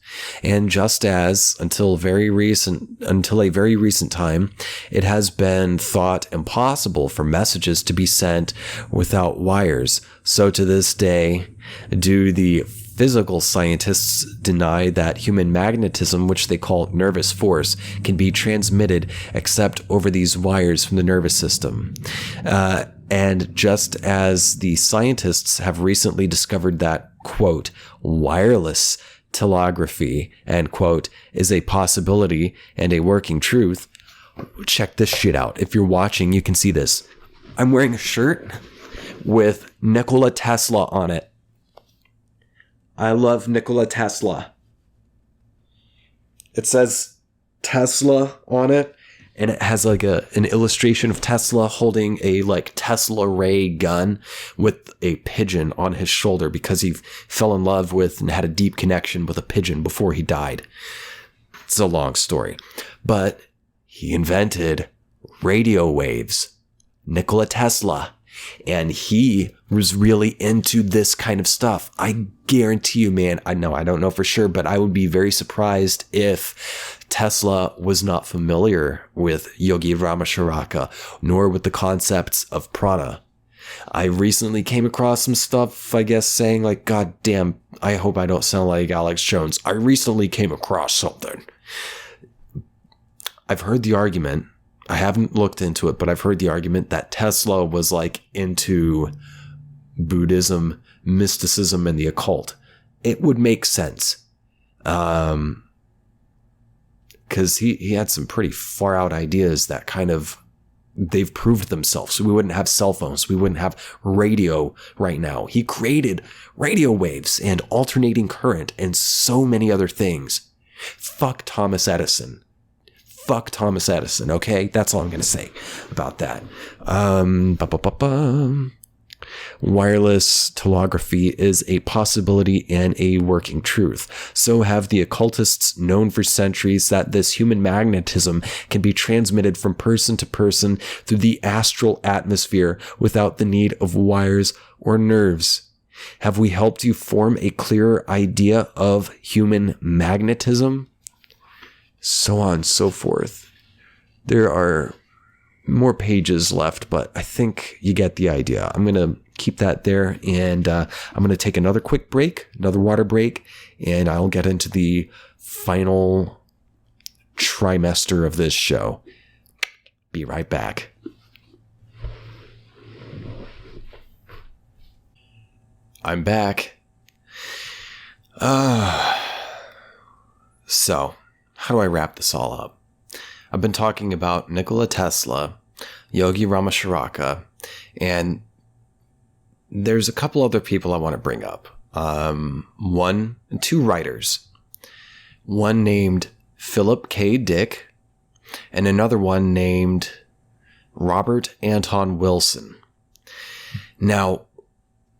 And just as until a very recent time, it has been thought impossible for messages to be sent without wires, so to this day, do the physical scientists deny that human magnetism, which they call nervous force, can be transmitted except over these wires from the nervous system. And just as the scientists have recently discovered that, quote, wireless telegraphy, end quote, is a possibility and a working truth. Check this shit out. If you're watching, you can see this. I'm wearing a shirt with Nikola Tesla on it. I love Nikola Tesla. It says Tesla on it, and it has like an illustration of Tesla holding a like Tesla ray gun with a pigeon on his shoulder because he fell in love with and had a deep connection with a pigeon before he died. It's a long story, but he invented radio waves, Nikola Tesla, and he was really into this kind of stuff. I guarantee you, man, I don't know for sure, but I would be very surprised if Tesla was not familiar with Yogi Ramacharaka, nor with the concepts of prana. I recently came across some stuff, I guess, saying like, God damn, I hope I don't sound like Alex Jones. I recently came across something. I've heard the argument. I haven't looked into it, but I've heard the argument that Tesla was like into Buddhism, mysticism, and the occult. It would make sense. Because he had some pretty far out ideas that kind of, they've proved themselves. So we wouldn't have cell phones. We wouldn't have radio right now. He created radio waves and alternating current and so many other things. Fuck Thomas Edison. Fuck Thomas Edison, okay? That's all I'm going to say about that. Wireless telegraphy is a possibility and a working truth. So have the occultists known for centuries that this human magnetism can be transmitted from person to person through the astral atmosphere without the need of wires or nerves. Have we helped you form a clearer idea of human magnetism? So on and so forth. There are more pages left, but I think you get the idea. I'm going to keep that there, and I'm going to take another quick break, another water break, and I'll get into the final trimester of this show. Be right back. I'm back. So, how do I wrap this all up? I've been talking about Nikola Tesla, Yogi Ramacharaka, and there's a couple other people I want to bring up. Two writers. One named Philip K. Dick, and another one named Robert Anton Wilson. Now,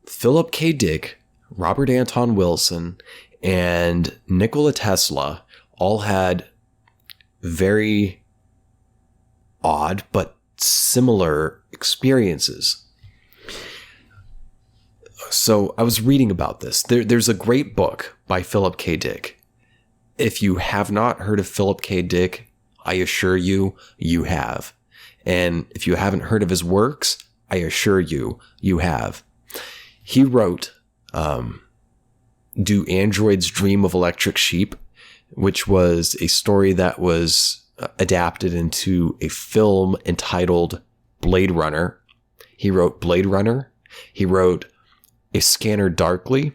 Philip K. Dick, Robert Anton Wilson, and Nikola Tesla all had very odd but similar experiences. So I was reading about this. There's a great book by Philip K. Dick. If you have not heard of Philip K. Dick, I assure you, you have. And if you haven't heard of his works, I assure you, you have. He wrote Do Androids Dream of Electric Sheep?, which was a story that was adapted into a film entitled Blade Runner. He wrote Blade Runner. He wrote A Scanner Darkly.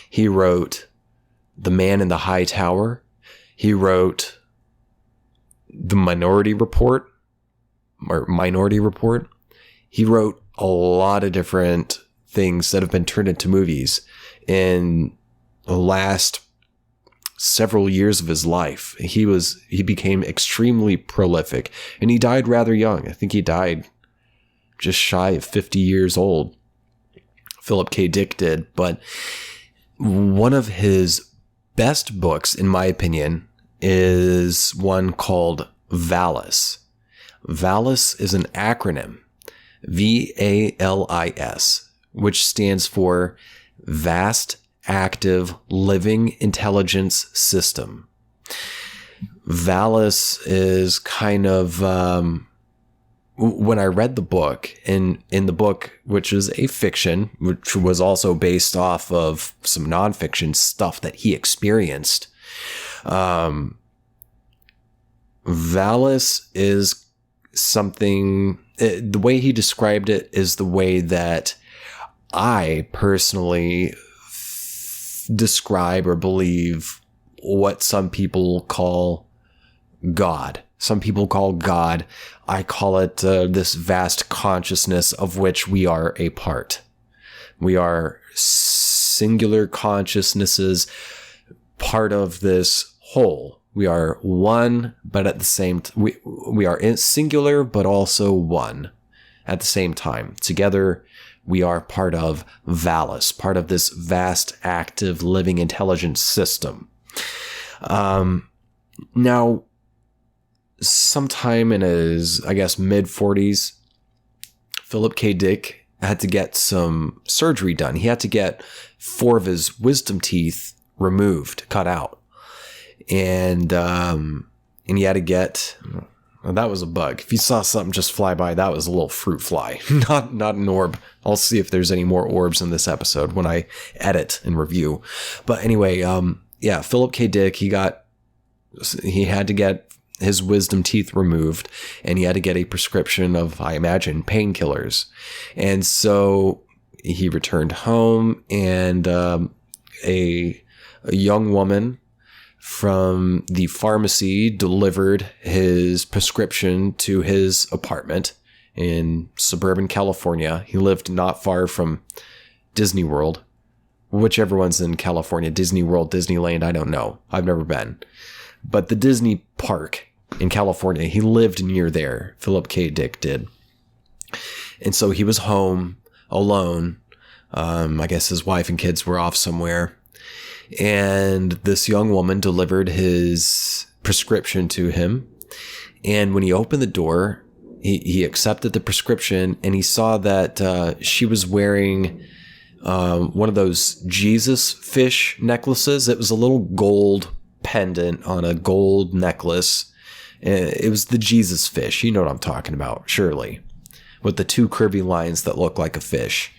He wrote The Man in the High Tower. He wrote The Minority Report. He wrote a lot of different things that have been turned into movies in the last several years of his life. He became extremely prolific, and he died rather young. I think he died just shy of 50 years old. Philip K. Dick did. But one of his best books, in my opinion, is one called Valis. Valis is an acronym, VALIS, which stands for Vast Active Living Intelligence System. Valis is kind of, when I read the book, in the book, which is a fiction, which was also based off of some nonfiction stuff that he experienced, Valis is something, the way he described it is the way that I personally describe or believe what some people call God. Some people call God. I call it this vast consciousness of which we are a part. We are singular consciousnesses, part of this whole. We are one, but at the same time, we are singular, but also one at the same time. Together, we are part of Valis, part of this vast, active, living intelligence system. Now, sometime in his, I guess, mid-40s, Philip K. Dick had to get some surgery done. He had to get 4 of his wisdom teeth removed, cut out. And he had to get, well, that was a bug. If you saw something just fly by, that was a little fruit fly, not an orb. I'll see if there's any more orbs in this episode when I edit and review. But anyway, Philip K. Dick, he had to get his wisdom teeth removed, and he had to get a prescription of, I imagine, painkillers. And so he returned home, and a young woman from the pharmacy delivered his prescription to his apartment in suburban California. He lived not far from Disney World, whichever one's in California, Disney World, Disneyland, I don't know. I've never been. But the Disney park in California, he lived near there. Philip K. Dick did. And so he was home alone. I guess his wife and kids were off somewhere. And this young woman delivered his prescription to him. And when he opened the door, he accepted the prescription, and he saw that she was wearing one of those Jesus fish necklaces. It was a little gold pendant on a gold necklace. It was the Jesus fish. You know what I'm talking about, surely. With the 2 curvy lines that look like a fish.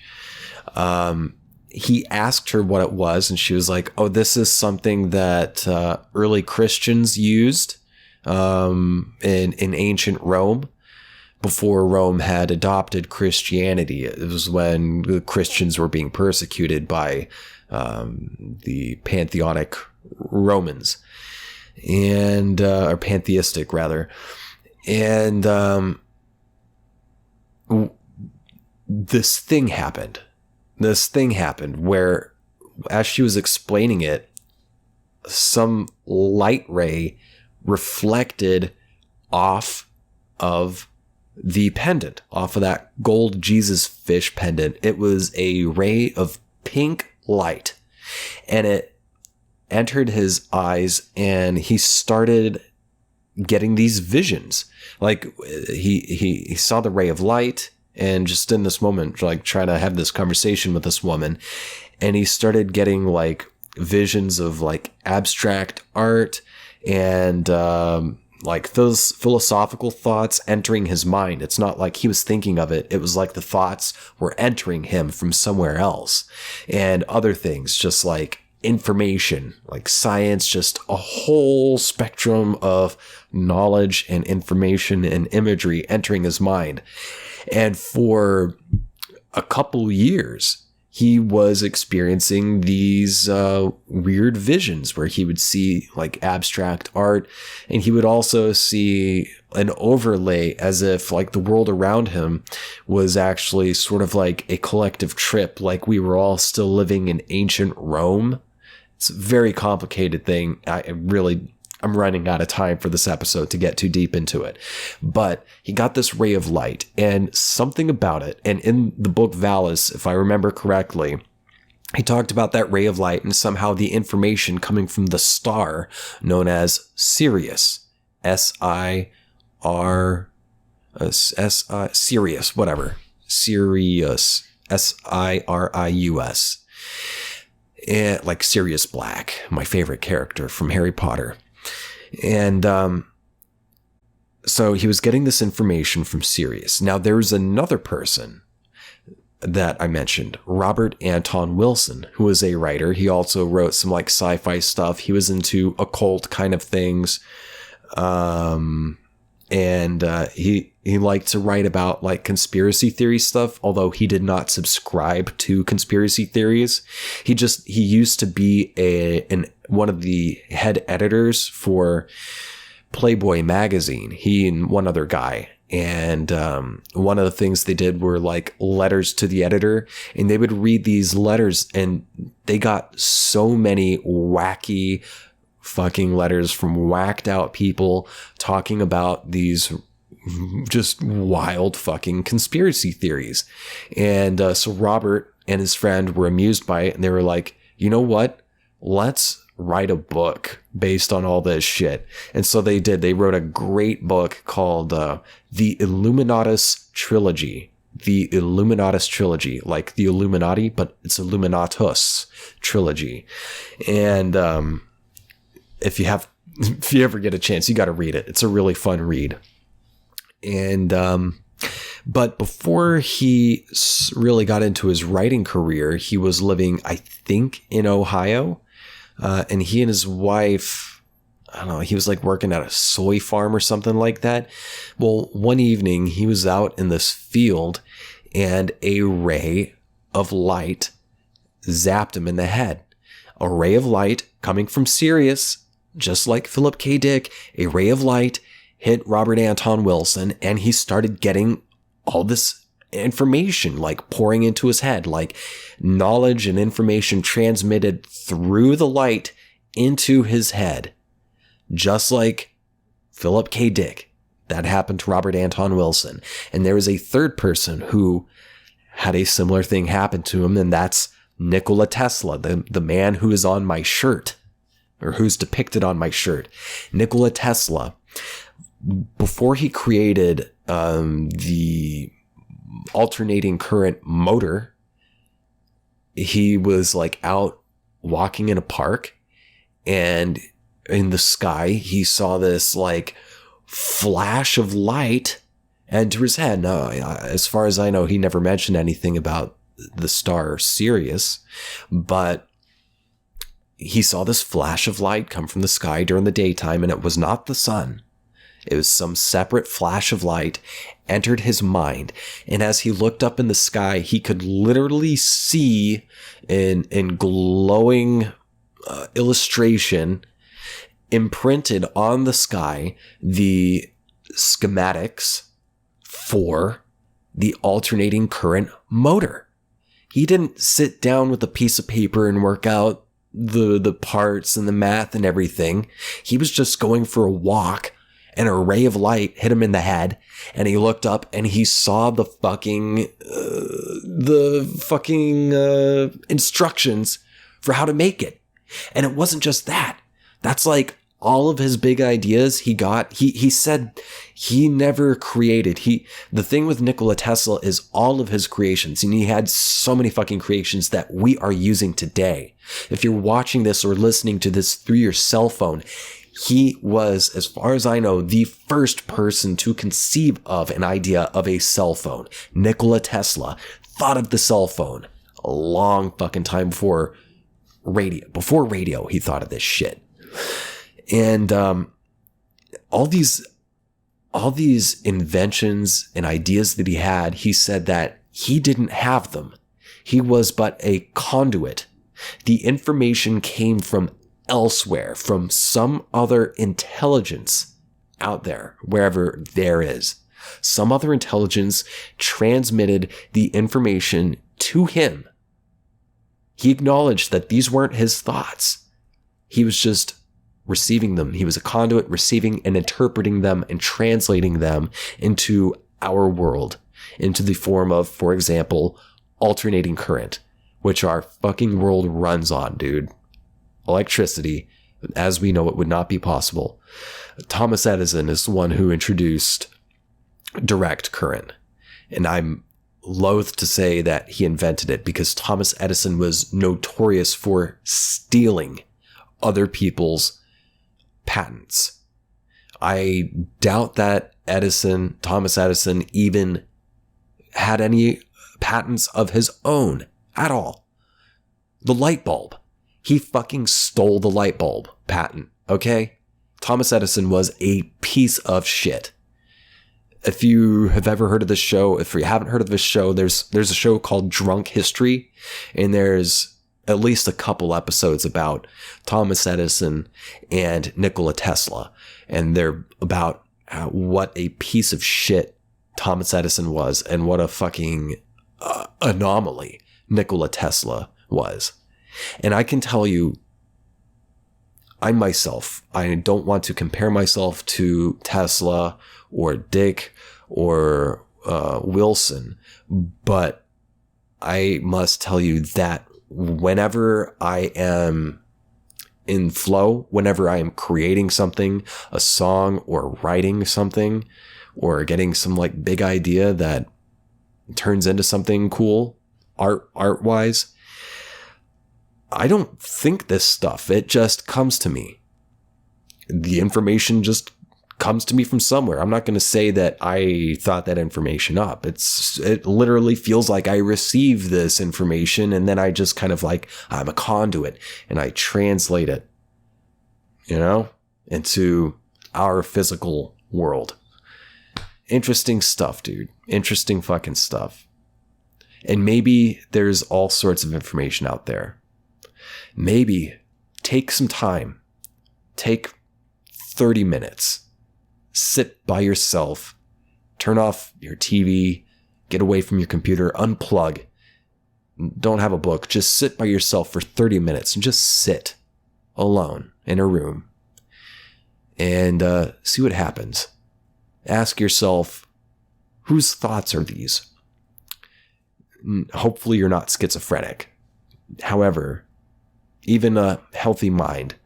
He asked her what it was, and she was like, oh, this is something that early Christians used in ancient Rome before Rome had adopted Christianity. It was when the Christians were being persecuted by the pantheonic Romans, and or pantheistic rather. And this thing happened where, as she was explaining it, some light ray reflected off of the pendant, off of that gold Jesus fish pendant. It was a ray of pink light, and it entered his eyes, and he started getting these visions. Like he saw the ray of light, and just in this moment, like trying to have this conversation with this woman, and he started getting like visions of like abstract art and like those philosophical thoughts entering his mind. It's not like he was thinking of it. It was like the thoughts were entering him from somewhere else, and other things just like information, like science, just a whole spectrum of knowledge and information and imagery entering his mind. And for a couple years, he was experiencing these weird visions where he would see like abstract art, and he would also see an overlay as if like the world around him was actually sort of like a collective trip, like we were all still living in ancient Rome. It's a very complicated thing. I'm running out of time for this episode to get too deep into it. But he got this ray of light and something about it. And in the book Valis, if I remember correctly, he talked about that ray of light and somehow the information coming from the star known as Sirius. Sirius, whatever. Sirius. Sirius. And like Sirius Black, my favorite character from Harry Potter. And so he was getting this information from Sirius. Now, there's another person that I mentioned, Robert Anton Wilson, who was a writer. He also wrote some like sci-fi stuff. He was into occult kind of things. He liked to write about like conspiracy theory stuff, although he did not subscribe to conspiracy theories. He used to be one of the head editors for Playboy magazine, he and one other guy. And one of the things they did were like letters to the editor, and they would read these letters, and they got so many wacky fucking letters from whacked out people talking about these just wild fucking conspiracy theories. And so Robert and his friend were amused by it, and they were like, you know what? Let's write a book based on all this shit. And so they did. They wrote a great book called The Illuminatus Trilogy. The Illuminatus Trilogy, like the Illuminati, but it's Illuminatus Trilogy. And if you ever get a chance, you got to read it. It's a really fun read. And but before he really got into his writing career, he was living, I think, in Ohio. And he and his wife, I don't know, he was like working at a soy farm or something like that. Well, one evening he was out in this field and a ray of light zapped him in the head. A ray of light coming from Sirius, just like Philip K. Dick, a ray of light hit Robert Anton Wilson, and he started getting all this information like pouring into his head, like knowledge and information transmitted through the light into his head, just like Philip K. Dick. That happened to Robert Anton Wilson. And there was a third person who had a similar thing happen to him, and that's Nikola Tesla, the man who is on my shirt, or who's depicted on my shirt. Nikola Tesla, before he created the alternating current motor, he was like out walking in a park, and in the sky he saw this like flash of light enter his head. Now, as far as I know, he never mentioned anything about the star Sirius, but he saw this flash of light come from the sky during the daytime, and it was not the sun. It was some separate flash of light entered his mind. And as he looked up in the sky, he could literally see in glowing illustration imprinted on the sky the schematics for the alternating current motor. He didn't sit down with a piece of paper and work out the parts and the math and everything. He was just going for a walk, and a ray of light hit him in the head, and he looked up and he saw the fucking instructions for how to make it. And it wasn't just that. That's like all of his big ideas he got. He said he never created. The thing with Nikola Tesla is all of his creations, and he had so many fucking creations that we are using today. If you're watching this or listening to this through your cell phone, he was, as far as I know, the first person to conceive of an idea of a cell phone. Nikola Tesla thought of the cell phone a long fucking time before radio. Before radio, he thought of this shit. And all these inventions and ideas that he had, he said that he didn't have them. He was but a conduit. The information came from elsewhere, from some other intelligence out there, wherever there is. Some other intelligence transmitted the information to him. He acknowledged that these weren't his thoughts. He was just receiving them. He was a conduit, receiving and interpreting them and translating them into our world, into the form of, for example, alternating current, which our fucking world runs on, dude. Electricity, as we know it, would not be possible. Thomas Edison is the one who introduced direct current. And I'm loath to say that he invented it, because Thomas Edison was notorious for stealing other people's patents. I doubt that Thomas Edison even had any patents of his own at all. The light bulb. He fucking stole the light bulb patent, okay? Thomas Edison was a piece of shit. If you have ever heard of this show, if you haven't heard of this show, there's a show called Drunk History, and there's at least a couple episodes about Thomas Edison and Nikola Tesla, and they're about what a piece of shit Thomas Edison was and what a fucking anomaly Nikola Tesla was. And I can tell you, I don't want to compare myself to Tesla or Dick or Wilson, but I must tell you that whenever I am in flow, whenever I am creating something, a song or writing something, or getting some like big idea that turns into something cool, art-wise, I don't think this stuff. It just comes to me. The information just comes to me from somewhere. I'm not going to say that I thought that information up. It literally feels like I received this information and then I just kind of like, I'm a conduit and I translate it, into our physical world. Interesting stuff, dude. Interesting fucking stuff. And maybe there's all sorts of information out there. Maybe take some time. Take 30 minutes. Sit by yourself. Turn off your TV. Get away from your computer. Unplug. Don't have a book. Just sit by yourself for 30 minutes and just sit alone in a room and see what happens. Ask yourself, whose thoughts are these? Hopefully you're not schizophrenic. However, even a healthy mind,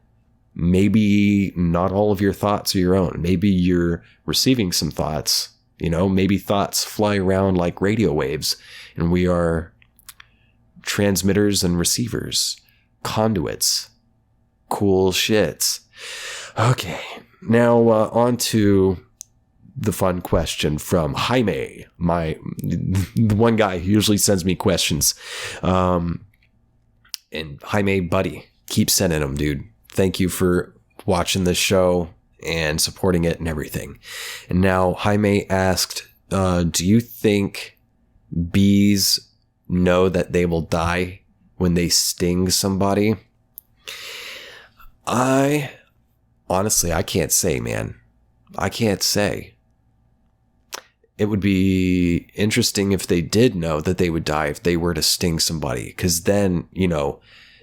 maybe not all of your thoughts are your own. Maybe you're receiving some thoughts, maybe thoughts fly around like radio waves, and we are transmitters and receivers, conduits, cool shits. Okay, now on to the fun question from Jaime, the one guy who usually sends me questions. And Jaime, buddy, keep sending them, dude. Thank you for watching this show and supporting it and everything. And now Jaime asked, do you think bees know that they will die when they sting somebody? Honestly, I can't say, man. I can't say. It would be interesting if they did know that they would die if they were to sting somebody. Because then,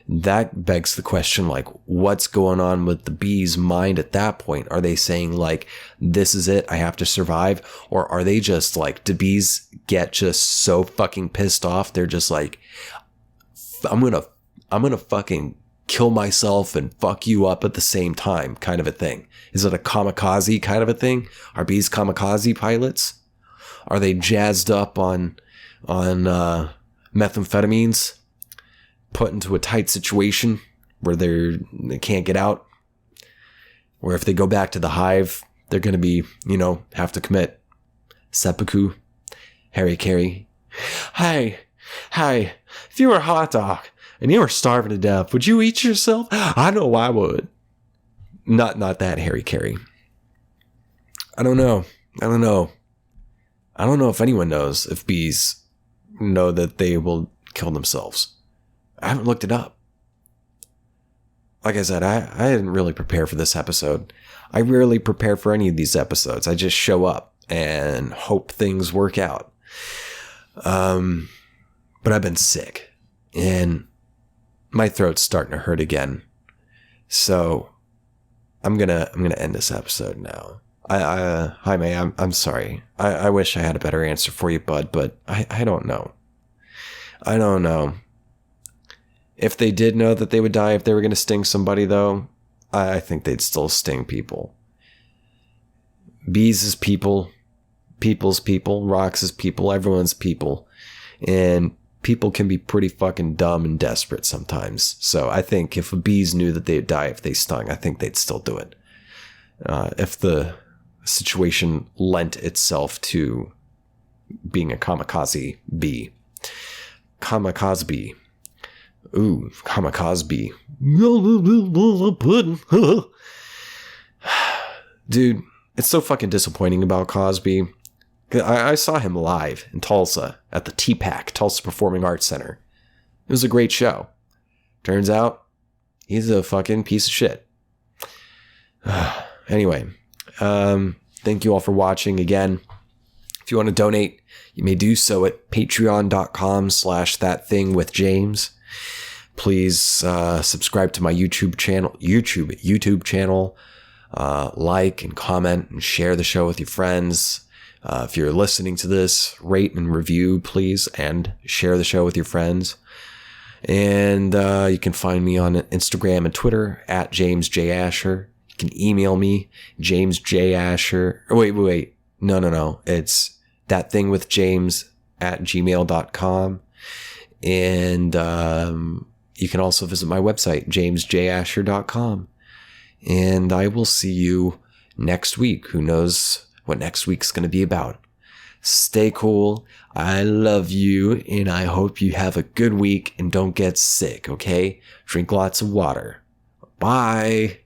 that begs the question, like, what's going on with the bee's mind at that point? Are they saying, like, this is it, I have to survive? Or are they just, like, do bees get just so fucking pissed off? They're just like, I'm gonna fucking kill myself and fuck you up at the same time, kind of a thing. Is it a kamikaze kind of a thing? Are bees kamikaze pilots? Are they jazzed up on methamphetamines, put into a tight situation where they can't get out? Where if they go back to the hive, they're going to be, have to commit seppuku, harikari. Hey, if you were a hot dog, and you were starving to death, would you eat yourself? I know I would. Not that Harry Carey. I don't know if anyone knows if bees know that they will kill themselves. I haven't looked it up. Like I said, I didn't really prepare for this episode. I rarely prepare for any of these episodes. I just show up and hope things work out. But I've been sick and my throat's starting to hurt again. So I'm gonna end this episode now. Jaime, I'm sorry. I wish I had a better answer for you, bud, but I don't know. I don't know. If they did know that they would die if they were going to sting somebody, though, I think they'd still sting people. Bees is people. People's people. Rocks is people. Everyone's people. And people can be pretty fucking dumb and desperate sometimes. So I think if bees knew that they'd die if they stung, I think they'd still do it. If the situation lent itself to being a kamikaze bee. Kamikaze bee. Ooh, kamikaze bee. Dude, it's so fucking disappointing about Cosby. I saw him live in Tulsa at the TPAC, Tulsa Performing Arts Center. It was a great show. Turns out, he's a fucking piece of shit. Anyway, thank you all for watching again. If you want to donate, you may do so at patreon.com/ThatThingWithJames. Please subscribe to my YouTube channel. Like and comment and share the show with your friends. If you're listening to this, rate and review, please, and share the show with your friends. And you can find me on Instagram and Twitter at James J. Asher. You can email me, James J. Asher. Wait. No. It's ThatThingWithJames@gmail.com. And you can also visit my website, jamesjasher.com. And I will see you next week. Who knows what next week's going to be about. Stay cool. I love you, and I hope you have a good week and don't get sick, okay? Drink lots of water. Bye.